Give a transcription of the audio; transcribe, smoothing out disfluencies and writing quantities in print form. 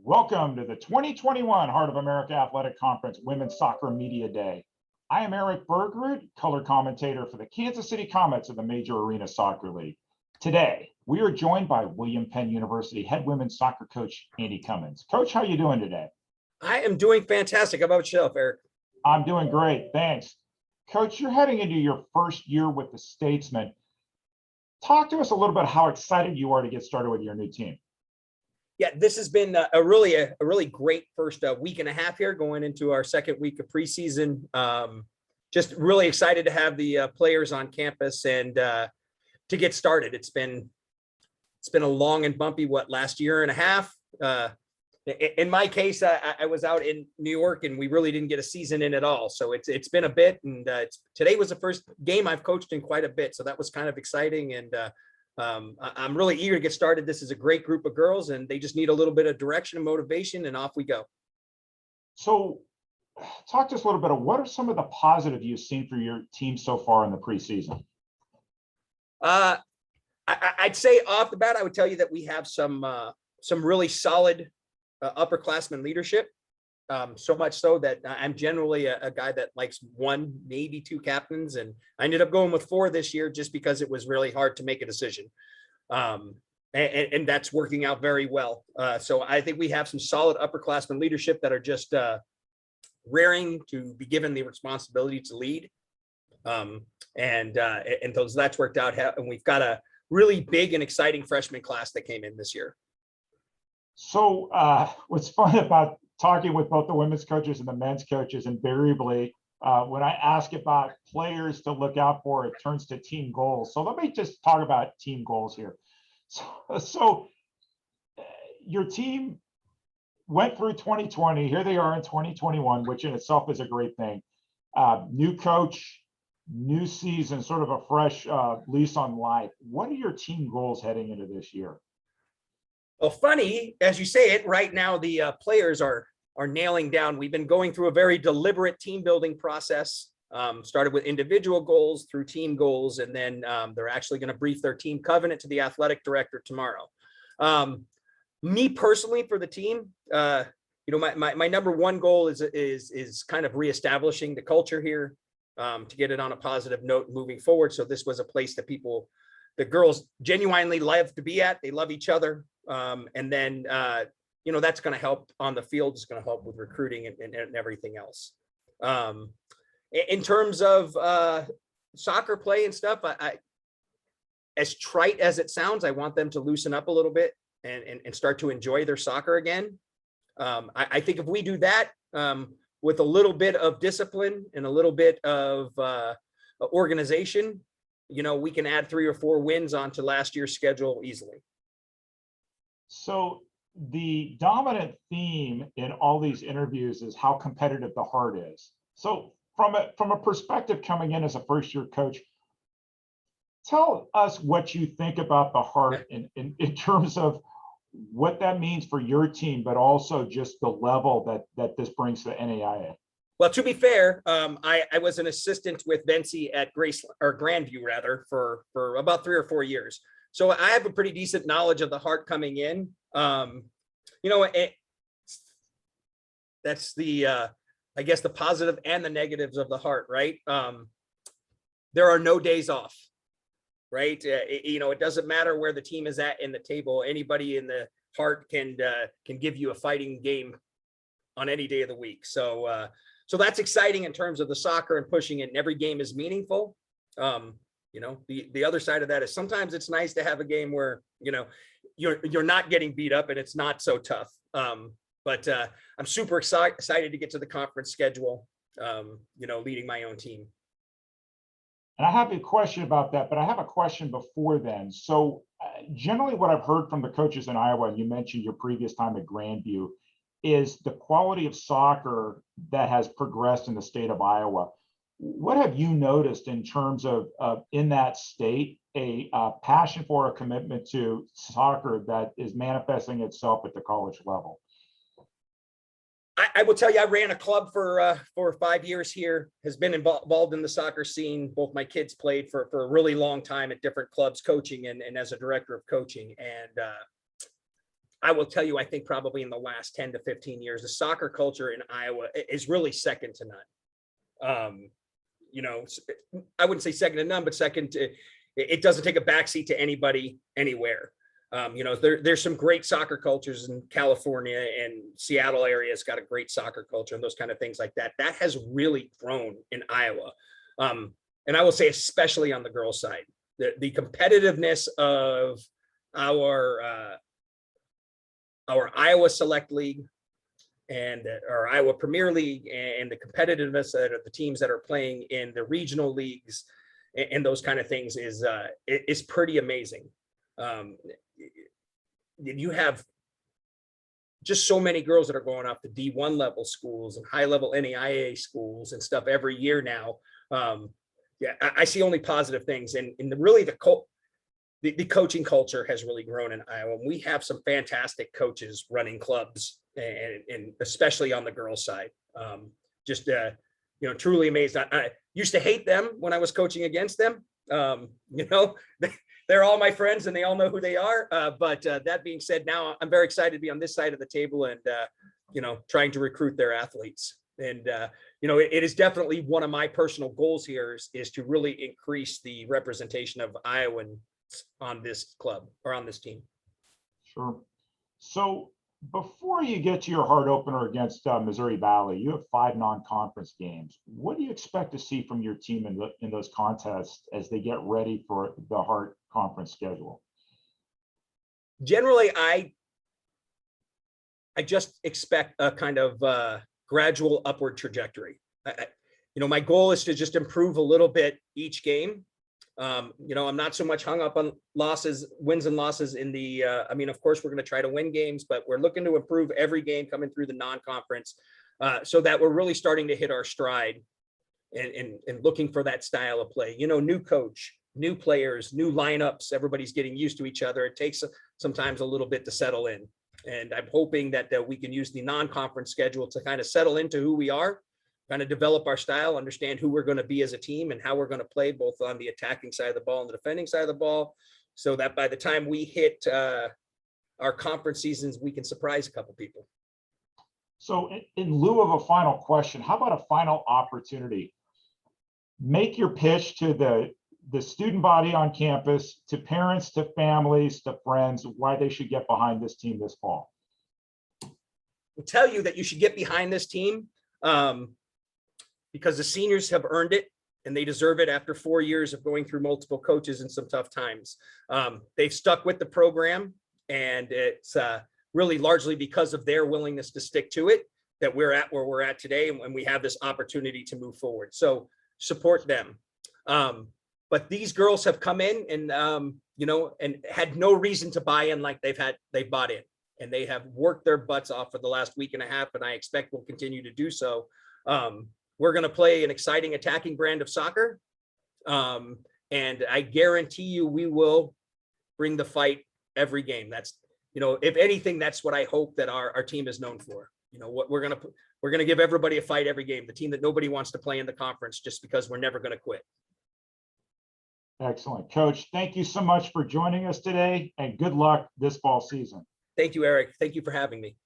Welcome to the 2021 Heart of America Athletic Conference Women's Soccer Media Day. I am Erik Bergrud, color commentator for the Kansas City Comets of the Major Arena Soccer League. Today, we are joined by William Penn University head women's soccer coach, Andy Commins. Coach, how are you doing today? I am doing fantastic. How about yourself, Erik? I'm doing great, thanks. Coach, you're heading into your first year with the Statesmen. Talk to us a little bit how excited you are to get started with your new team. Yeah, this has been a really great first week and a half here, going into our second week of preseason. Just really excited to have the players on campus and to get started. It's been a long and bumpy last year and a half. In my case, I was out in New York and we really didn't get a season in at all. So it's been a bit, and today was the first game I've coached in quite a bit. So that was kind of exciting, and I'm really eager to get started. This is a great group of girls and they just need a little bit of direction and motivation, and off we go. So talk to us a little bit of what are some of the positive you've seen for your team so far in the preseason? I'd say off the bat, I would tell you that we have some really solid upperclassmen leadership. So much so that I'm generally a guy that likes one, maybe two captains, and I ended up going with 4 this year just because it was really hard to make a decision. And that's working out very well. So I think we have some solid upperclassmen leadership that are just raring to be given the responsibility to lead. And so that's worked out. And we've got a really big and exciting freshman class that came in this year. So what's fun about talking with both the women's coaches and the men's coaches, invariably, when I ask about players to look out for, it turns to team goals. So let me just talk about team goals here. So your team went through 2020. Here they are in 2021, which in itself is a great thing. New coach, new season, sort of a fresh lease on life. What are your team goals heading into this year? Well, funny, as you say it, right now the players are nailing down. We've been going through a very deliberate team building process. Started with individual goals through team goals, and then they're actually going to brief their team covenant to the athletic director tomorrow. Me personally, for the team, my number one goal is kind of reestablishing the culture here, to get it on a positive note moving forward. So this was a place that the girls genuinely love to be at. They love each other. And then, that's going to help on the field. It's going to help with recruiting and everything else. In terms of soccer play and stuff, I, as trite as it sounds, I want them to loosen up a little bit and start to enjoy their soccer again. I think if we do that with a little bit of discipline and a little bit of organization, we can add 3 or 4 wins onto last year's schedule easily. So the dominant theme in all these interviews is how competitive the Heart is. So from a perspective coming in as a first-year coach, tell us what you think about the Heart in terms of what that means for your team, but also just the level that this brings to the NAIA. Well, to be fair, I was an assistant with Bency at Grandview rather for about 3 or 4 years. So I have a pretty decent knowledge of the Heart coming in. That's I guess the positive and the negatives of the Heart, right? There are no days off, right? It doesn't matter where the team is at in the table. Anybody in the Heart can give you a fighting game on any day of the week. So that's exciting in terms of the soccer and pushing it, and every game is meaningful. The other side of that is sometimes it's nice to have a game where, you're not getting beat up and it's not so tough. But I'm super excited to get to the conference schedule, leading my own team. And I have a question about that, but I have a question before then. So generally what I've heard from the coaches in Iowa, and you mentioned your previous time at Grandview, is the quality of soccer that has progressed in the state of Iowa. What have you noticed in terms of in that state, a passion for, a commitment to soccer that is manifesting itself at the college level? I will tell you, I ran a club for 5 years here, has been involved in the soccer scene. Both my kids played for a really long time at different clubs, coaching and as a director of coaching. And I will tell you, I think probably in the last 10 to 15 years, the soccer culture in Iowa is really second to none. You know, I wouldn't say second to none, but second to, it doesn't take a backseat to anybody anywhere. You know, there's some great soccer cultures in California, and Seattle area has got a great soccer culture and those kind of things like that. That has really grown in Iowa. And I will say, especially on the girls' side, the competitiveness of our Iowa Select League and our Iowa Premier League, and the competitiveness of the teams that are playing in the regional leagues and those kind of things is pretty amazing. You have just so many girls that are going off the D1 level schools and high level NAIA schools and stuff every year now. Yeah, I see only positive things, and really the coaching culture has really grown in Iowa. We have some fantastic coaches running clubs, and especially on the girls' side. Just you know, truly amazed. I used to hate them when I was coaching against them. You know, they're all my friends and they all know who they are. But that being said, now I'm very excited to be on this side of the table and you know, trying to recruit their athletes. And you know, it is definitely one of my personal goals here is to really increase the representation of Iowans on this club or on this team. Sure. So before you get to your heart opener against Missouri Valley, you have 5 non-conference games. What do you expect to see from your team in those contests as they get ready for the Heart Conference schedule? Generally, I just expect a kind of gradual upward trajectory. You know, my goal is to just improve a little bit each game. You know, I'm not so much hung up on wins and losses in the, I mean, of course, we're going to try to win games, but we're looking to improve every game coming through the non-conference so that we're really starting to hit our stride and looking for that style of play. You know, new coach, new players, new lineups, everybody's getting used to each other. It takes sometimes a little bit to settle in. And I'm hoping that we can use the non-conference schedule to kind of settle into who we are, kind of develop our style, understand who we're going to be as a team and how we're going to play both on the attacking side of the ball and the defending side of the ball, so that by the time we hit our conference seasons, we can surprise a couple people. So in lieu of a final question, how about a final opportunity? Make your pitch to the student body on campus, to parents, to families, to friends, why they should get behind this team this fall. I'll tell you that you should get behind this team because the seniors have earned it and they deserve it after 4 years of going through multiple coaches and some tough times. They've stuck with the program, and it's really largely because of their willingness to stick to it that we're at where we're at today, and we have this opportunity to move forward. So support them. But these girls have come in and, you know, and had no reason to buy in like they've bought in, and they have worked their butts off for the last week and a half, and I expect will continue to do so. We're going to play an exciting attacking brand of soccer. And I guarantee you we will bring the fight every game. That's, you know, if anything, that's what I hope that our team is known for. You know, what we're going to give everybody a fight every game, the team that nobody wants to play in the conference just because we're never going to quit. Excellent. Coach, thank you so much for joining us today, and good luck this fall season. Thank you, Eric. Thank you for having me.